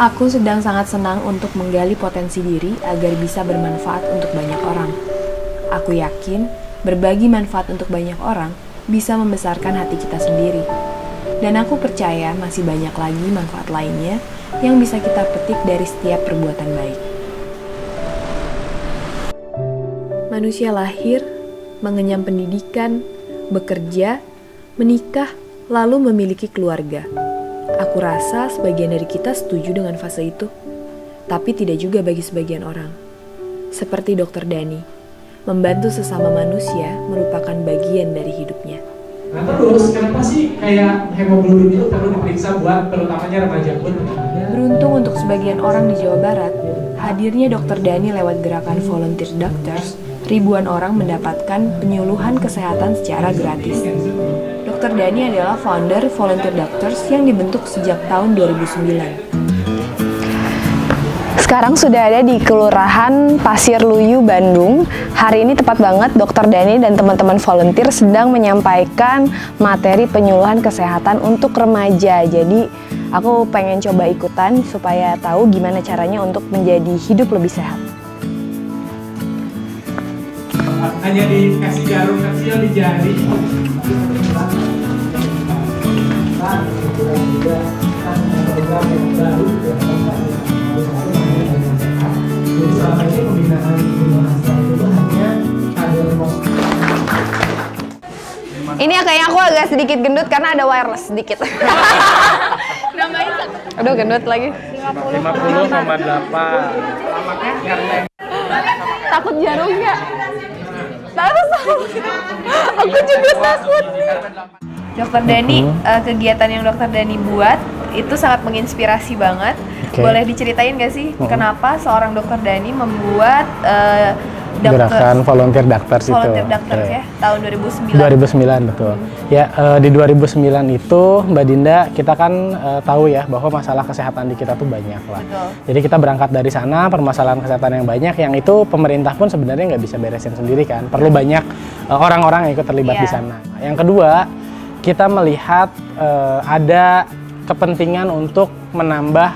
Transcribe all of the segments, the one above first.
Aku sedang sangat senang untuk menggali potensi diri agar bisa bermanfaat untuk banyak orang. Aku yakin berbagi manfaat untuk banyak orang bisa membesarkan hati kita sendiri. Dan aku percaya masih banyak lagi manfaat lainnya yang bisa kita petik dari setiap perbuatan baik. Manusia lahir, mengenyam pendidikan, bekerja, menikah, lalu memiliki keluarga. Aku rasa sebagian dari kita setuju dengan fase itu, tapi tidak juga bagi sebagian orang. Seperti Dr. Dani, membantu sesama manusia merupakan bagian dari hidupnya. Nah terus, kenapa sih kayak hemoglobin itu perlu diperiksa buat terutamanya remaja pun? Beruntung untuk sebagian orang di Jawa Barat, hadirnya Dr. Dani lewat gerakan Volunteer Doctors, ribuan orang mendapatkan penyuluhan kesehatan secara gratis. Dr. Dani adalah founder Volunteer Doctors yang dibentuk sejak tahun 2009. Sekarang sudah ada di Kelurahan Pasir Luyu, Bandung. Hari ini tepat banget Dr. Dani dan teman-teman volunteer sedang menyampaikan materi penyuluhan kesehatan untuk remaja. Jadi aku pengen coba ikutan supaya tahu gimana caranya untuk menjadi hidup lebih sehat. Hanya dikasih jarum kecil di jari. Ini kayaknya aku agak sedikit gendut karena ada wireless sedikit. Namanya Aduh gendut lagi. 50,8. Takut jarum ya? Takut. Aku juga takut. Dr. Dani, kegiatan yang Dr. Dani buat itu sangat menginspirasi banget. Boleh diceritain nggak sih kenapa seorang Dr. Dani membuat Gerakan Volunteer Doctors itu. Volunteer Doctors ya, tahun 2009. 2009 betul. Ya di 2009 itu Mbak Dinda kita kan tahu ya bahwa masalah kesehatan di kita tuh banyak lah. Betul. Jadi kita berangkat dari sana permasalahan kesehatan yang banyak yang itu pemerintah pun sebenarnya nggak bisa beresin sendiri kan. Perlu banyak orang-orang yang ikut terlibat di sana. Yang kedua kita melihat ada kepentingan untuk menambah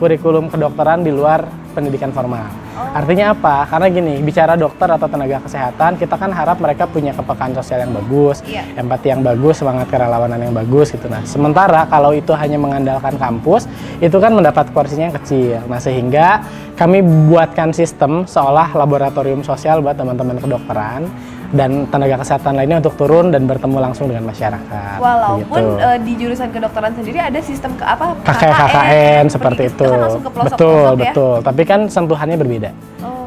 kurikulum kedokteran di luar pendidikan formal. Artinya apa? Karena gini, bicara dokter atau tenaga kesehatan, kita kan harap mereka punya kepekaan sosial yang bagus, empati yang bagus, semangat kerelawanan yang bagus gitu. Nah, sementara kalau itu hanya mengandalkan kampus, itu kan mendapat porsinya yang kecil. Nah, sehingga kami buatkan sistem seolah laboratorium sosial buat teman-teman kedokteran dan tenaga kesehatan lainnya untuk turun dan bertemu langsung dengan masyarakat. Walaupun di jurusan kedokteran sendiri ada sistem KKN seperti itu. Kan langsung ke pelosok-pelosok betul, ya? betul. Tapi kan sentuhannya berbeda.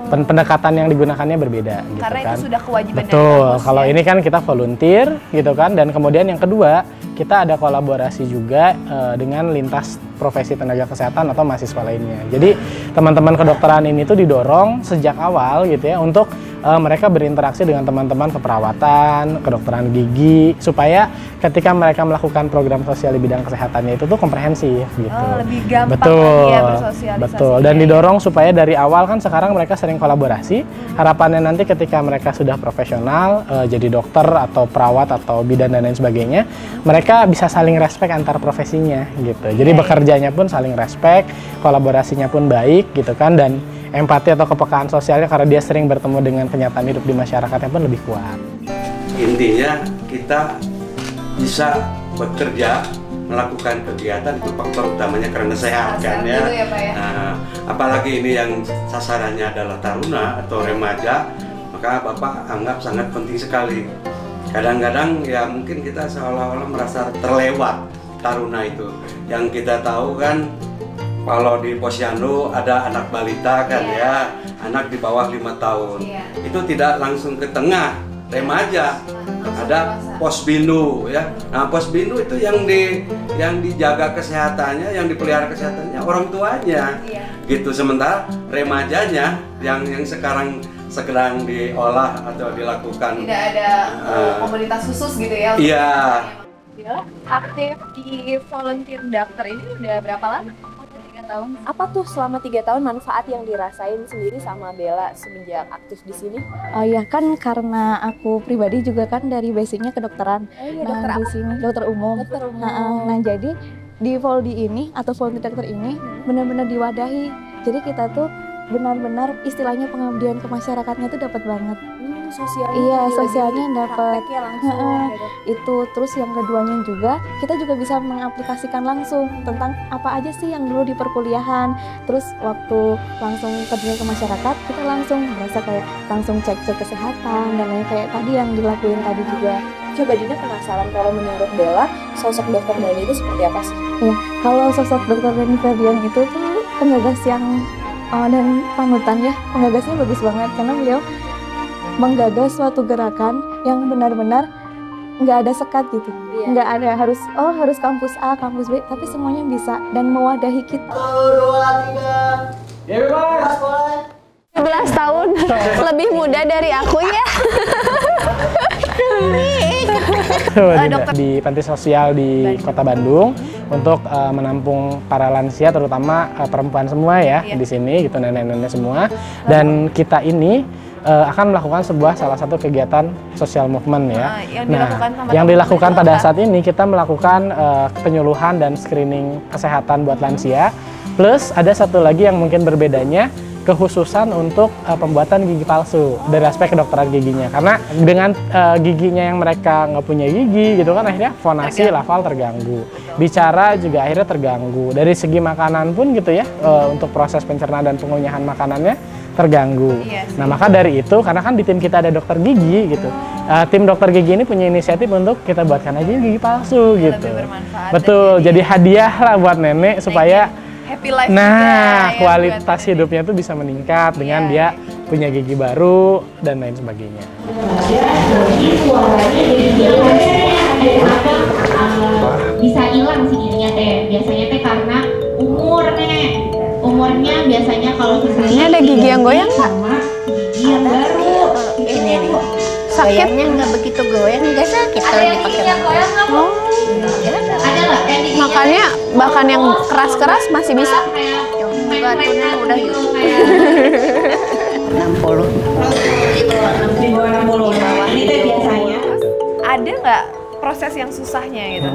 Pendekatan yang digunakannya berbeda gitu Karena kan. itu sudah kewajiban dari betul. kampus, Kalau ya? ini kan kita volunteer gitu kan, dan kemudian yang kedua kita ada kolaborasi juga dengan lintas profesi tenaga kesehatan atau mahasiswa lainnya. Jadi teman-teman kedokteran ini tuh didorong sejak awal gitu ya untuk mereka berinteraksi dengan teman-teman keperawatan, kedokteran gigi, supaya ketika mereka melakukan program sosial di bidang kesehatannya itu tuh komprehensif gitu. Lebih gampang betul, ya bersosialisasi. betul. Dan didorong supaya dari awal kan sekarang mereka sering kolaborasi. Harapannya nanti ketika mereka sudah profesional, jadi dokter atau perawat atau bidan dan lain sebagainya, mereka bisa saling respect antar profesinya gitu. Jadi bekerjanya pun saling respect, kolaborasinya pun baik gitu kan, dan empati atau kepekaan sosialnya karena dia sering bertemu dengan kenyataan hidup di masyarakatnya pun lebih kuat. Intinya kita bisa bekerja, melakukan kegiatan itu faktor utamanya karena sehat kan ya. Nah, apalagi ini yang sasarannya adalah taruna atau remaja, maka Bapak anggap sangat penting sekali. Kadang-kadang ya mungkin kita seolah-olah merasa terlewat taruna itu. Yang kita tahu kan kalau di Posyandu ada anak balita kan ya, anak di bawah 5 tahun. Itu tidak langsung ke tengah remaja. Ada posbindu ya. Nah, posbindu itu yang dijaga kesehatannya, yang dipelihara kesehatannya orang tuanya. Gitu. Sementara remajanya yang sekarang sedang diolah atau dilakukan tidak ada komunitas khusus gitu ya. Iya. Aktif di Volunteer Doctor ini udah berapa lama? 3 tahun. Apa tuh selama 3 tahun manfaat yang dirasain sendiri sama Bella semenjak aktif di sini? Oh iya, kan karena aku pribadi juga kan dari basicnya kedokteran. Dokter di apa? sini dokter umum. Dokter umum. Nah, jadi di Voldi ini atau volunteer dokter ini benar-benar diwadahi. Jadi kita tuh benar-benar istilahnya pengabdian ke masyarakatnya tuh dapat banget. Sosialnya Iya, sosialnya dapat. langsung. Itu terus yang keduanya juga kita juga bisa mengaplikasikan langsung tentang apa aja sih yang dulu di perkuliahan. Terus waktu langsung terjun ke masyarakat kita langsung berasa kayak langsung cek kesehatan dan lain kayak tadi yang dilakuin tadi juga. Coba Dina penasaran kalau menurut Bella sosok Dokter Dani itu seperti apa sih? Ya, kalau sosok Dokter Dani Ferdian itu tuh penggagas yang dan panutan ya, penggagasnya bagus banget karena beliau menggagas suatu gerakan yang benar-benar nggak ada sekat gitu, nggak ada harus kampus A, kampus B, tapi semuanya bisa dan mewadahi kita. 11 tahun lebih muda dari aku ya. Di panti sosial di Kota Bandung untuk menampung para lansia, terutama perempuan semua ya di sini gitu, nenek-nenek semua. Dan kita ini akan melakukan salah satu kegiatan social movement ya. Yang dilakukan pada saat ini kita melakukan penyuluhan dan screening kesehatan buat lansia. Plus ada satu lagi yang mungkin berbedanya, kekhususan untuk pembuatan gigi palsu dari aspek kedokteran giginya. Karena dengan giginya yang mereka nggak punya gigi gitu kan, akhirnya fonasi lafal terganggu, bicara juga akhirnya terganggu. Dari segi makanan pun gitu ya, untuk proses pencernaan dan pengunyahan makanannya terganggu. Nah maka dari itu, karena kan di tim kita ada dokter gigi gitu, tim dokter gigi ini punya inisiatif untuk kita buatkan aja gigi palsu gitu. Betul, jadi hadiah lah buat nenek supaya happy life juga, kualitas hidupnya tuh bisa meningkat dengan dia punya gigi baru dan lain sebagainya. Bisa hilang sih giginya teh, biasanya teh karena umurnya biasanya kalau ini ada gigi yang goyang nggak? Gigi yang baru ini nih. Sakitnya nggak begitu goyang, nggak sakit kalau dipakai. Ada nggak? Makanya bahkan yang keras-keras masih bisa. Enggak tuh udah 60. Di bawah 60. Ini teh biasanya. Ada nggak proses yang susahnya gitu?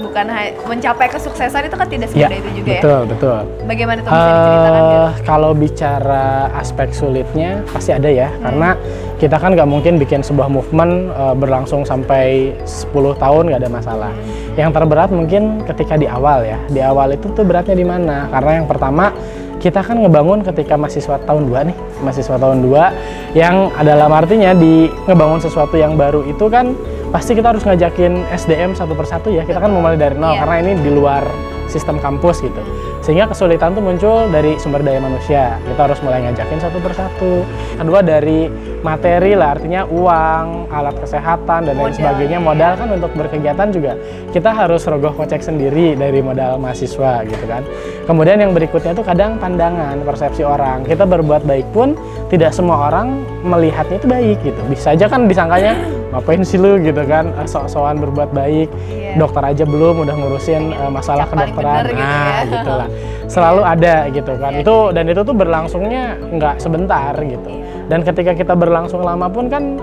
Bukan mencapai kesuksesan itu kan tidak semudah itu juga ya? Betul. Bagaimana itu bisa diceritakan gitu? Kalau bicara aspek sulitnya pasti ada ya, karena kita kan nggak mungkin bikin sebuah movement berlangsung sampai 10 tahun nggak ada masalah. Yang terberat mungkin ketika di awal ya. Di awal itu tuh beratnya di mana? Karena yang pertama kita kan ngebangun ketika mahasiswa tahun 2 nih, mahasiswa tahun 2 yang dalam artinya di ngebangun sesuatu yang baru itu kan pasti kita harus ngajakin SDM satu persatu ya. Kita kan memulai dari nol karena ini di luar sistem kampus gitu. Sehingga kesulitan tuh muncul dari sumber daya manusia. Kita harus mulai ngajakin satu persatu. Kedua dari materi lah, artinya uang, alat kesehatan dan lain sebagainya. Modal kan untuk berkegiatan juga kita harus rogoh kocek sendiri dari modal mahasiswa gitu kan. Kemudian yang berikutnya tuh kadang pandangan, persepsi orang. Kita berbuat baik pun tidak semua orang melihatnya itu baik gitu. Bisa aja kan disangkanya ngapain sih lu gitu kan, sok-sokan berbuat baik, dokter aja belum udah ngurusin masalah kedokteran, gitu lah. Selalu ada gitu kan. Itu tuh berlangsungnya nggak sebentar gitu. Dan ketika kita berlangsung lama pun kan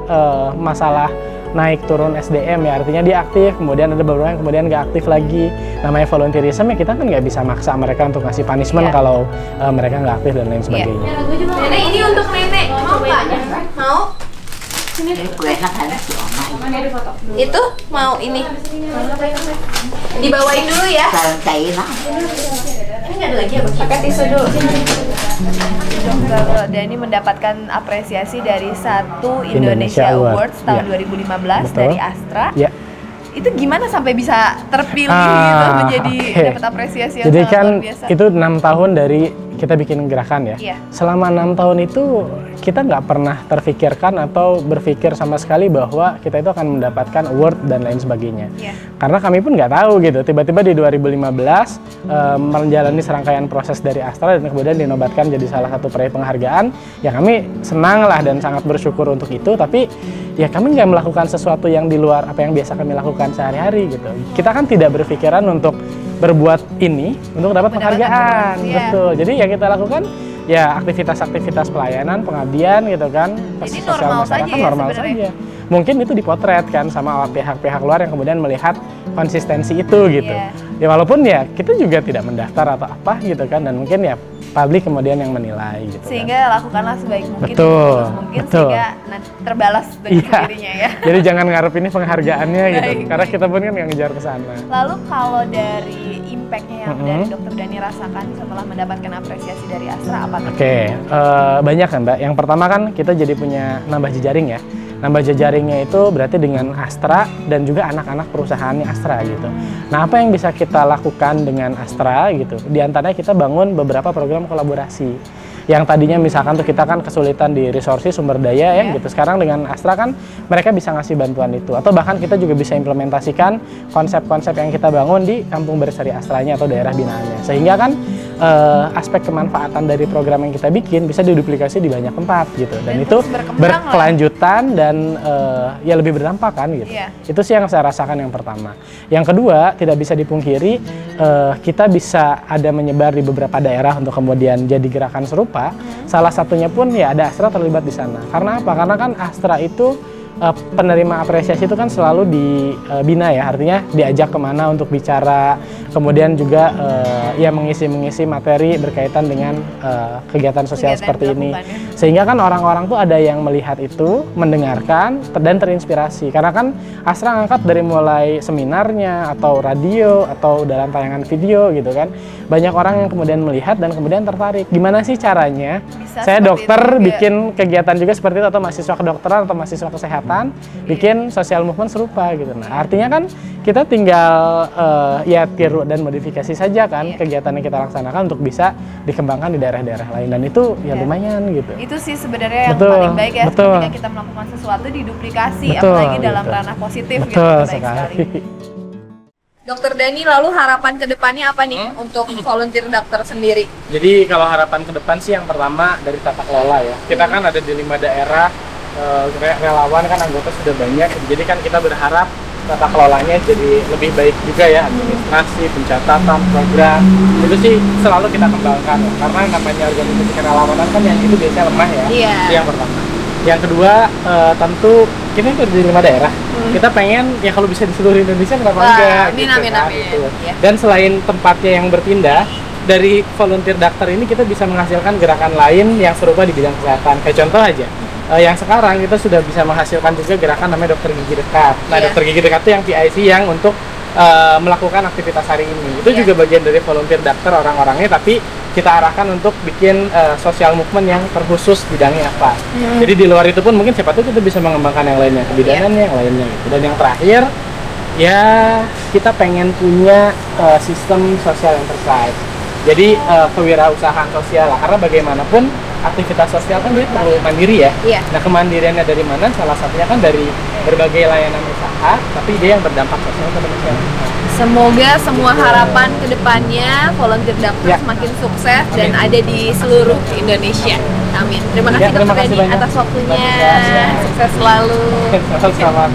masalah naik turun SDM ya, artinya dia aktif, kemudian ada beberapa yang kemudian nggak aktif lagi. Namanya volunteerism ya, kita kan nggak bisa maksa mereka untuk ngasih punishment kalau mereka nggak aktif dan lain sebagainya. Nenek, ini untuk nenek, mau nggak? Mau? Ini gue enak kan si Oma. Itu mau ini. Dibawain dulu ya. Salam cair lah. Ini nggak ada lagi ya, pakai tisu dulu. Dokter Dani mendapatkan apresiasi dari satu Indonesia Awards tahun 2015 dari Astra. Itu gimana sampai bisa terpilih gitu menjadi dapat apresiasi yang jadi sangat kan luar biasa? Itu 6 tahun dari kita bikin gerakan ya. Selama 6 tahun itu kita nggak pernah terfikirkan atau berpikir sama sekali bahwa kita itu akan mendapatkan award dan lain sebagainya. Karena kami pun nggak tahu gitu. Tiba-tiba di 2015 menjalani serangkaian proses dari Astra dan kemudian dinobatkan jadi salah satu peraih penghargaan. Ya kami senang lah dan sangat bersyukur untuk itu. Tapi ya kami nggak melakukan sesuatu yang di luar apa yang biasa kami lakukan sehari-hari gitu. Kita kan tidak berpikiran untuk berbuat ini untuk dapat penghargaan, betul. Jadi yang kita lakukan ya aktivitas-aktivitas pelayanan, pengabdian gitu kan, jadi sosial masyarakat normal saja. Mungkin itu dipotret kan sama pihak-pihak luar yang kemudian melihat konsistensi itu gitu. Ya walaupun ya kita juga tidak mendaftar atau apa gitu kan, dan mungkin ya publik kemudian yang menilai gitu. Sehingga lakukanlah sebaik mungkin, betul, mungkin betul. Sehingga nanti terbalas dengan sendirinya ya. Jadi jangan ngarep ini penghargaannya gitu, Baik. karena kita pun kan nggak ngejar ke sana. Lalu kalau dari impact-nya yang dari Dokter Dani rasakan setelah mendapatkan apresiasi dari Astra apa tuh? Oke, banyak kan Mbak. Yang pertama kan kita jadi punya nambah jejaring ya. Nambah jejaringnya itu berarti dengan Astra dan juga anak-anak perusahaannya Astra gitu. Nah, apa yang bisa kita lakukan dengan Astra gitu? Di antaranya kita bangun beberapa program kolaborasi. Yang tadinya misalkan tuh kita kan kesulitan di resources sumber daya ya gitu. Sekarang dengan Astra kan mereka bisa ngasih bantuan itu, atau bahkan kita juga bisa implementasikan konsep-konsep yang kita bangun di kampung berseri Astranya atau daerah binaannya. Sehingga kan aspek kemanfaatan dari program yang kita bikin bisa diduplikasi di banyak tempat gitu. Dan itu berkelanjutan dan ya lebih berdampak kan gitu. Itu sih yang saya rasakan yang pertama. Yang kedua, tidak bisa dipungkiri kita bisa ada menyebar di beberapa daerah untuk kemudian jadi gerakan serupa. Salah satunya pun ya ada Astra terlibat di sana. Karena apa? Karena kan Astra itu penerima apresiasi itu kan selalu dibina ya, artinya diajak kemana untuk bicara, kemudian juga ya mengisi materi berkaitan dengan kegiatan sosial seperti ini. Sehingga kan orang-orang tuh ada yang melihat itu, mendengarkan, dan terinspirasi. Karena kan Astra ngangkat dari mulai seminarnya, atau radio, atau dalam tayangan video gitu kan. Banyak orang yang kemudian melihat dan kemudian tertarik. Gimana sih caranya? Saya dokter bikin kegiatan juga seperti itu, atau mahasiswa kedokteran atau mahasiswa kesehatan bikin sosial movement serupa gitu. Nah, artinya kan kita tinggal ya tiru dan modifikasi saja kan kegiatan yang kita laksanakan untuk bisa dikembangkan di daerah-daerah lain, dan itu ya lumayan gitu. Itu sih sebenarnya yang paling baik ya, ketika kita melakukan sesuatu diduplikasi, apalagi dalam ranah positif gitu. Baik sekali. Dokter Dani, lalu harapan kedepannya apa nih untuk volunteer dokter sendiri? Jadi kalau harapan ke depan sih yang pertama dari tata kelola ya. Kita kan ada di 5 daerah, relawan kan anggota sudah banyak, jadi kan kita berharap tata kelolanya jadi lebih baik juga ya, administrasi, pencatatan, program, itu sih selalu kita kembangkan karena namanya organisasi kerelawanan kan yang itu biasanya lemah ya. Itu yang pertama. Yang kedua tentu kita itu di 5 daerah, kita pengen ya kalau bisa di seluruh Indonesia kenapa enggak gitu. Dan selain tempatnya yang berpindah, dari volunteer dokter ini kita bisa menghasilkan gerakan lain yang serupa di bidang kesehatan. Kayak contoh aja, yang sekarang kita sudah bisa menghasilkan juga gerakan namanya dokter gigi dekat. Nah, dokter gigi dekat itu yang PIC yang untuk melakukan aktivitas hari ini. Itu juga bagian dari volunteer dokter orang-orangnya, tapi kita arahkan untuk bikin social movement yang terkhusus bidangnya apa. Jadi di luar itu pun mungkin siapa tahu kita bisa mengembangkan yang lainnya, kebidanan yang lainnya gitu. Dan yang terakhir ya kita pengen punya sistem sosial yang terkait. Jadi kewirausahaan sosial lah, karena bagaimanapun aktivitas sosial kan dia perlu mandiri ya. Nah, kemandiriannya dari mana? Salah satunya kan dari berbagai layanan usaha, tapi dia yang berdampak sosial ke masyarakat. Semoga semua harapan kedepannya volunteer dokter semakin sukses dan ada di seluruh Indonesia. Amin. Terima kasih Dokter Dani atas waktunya. Sukses selalu. Sama-sama.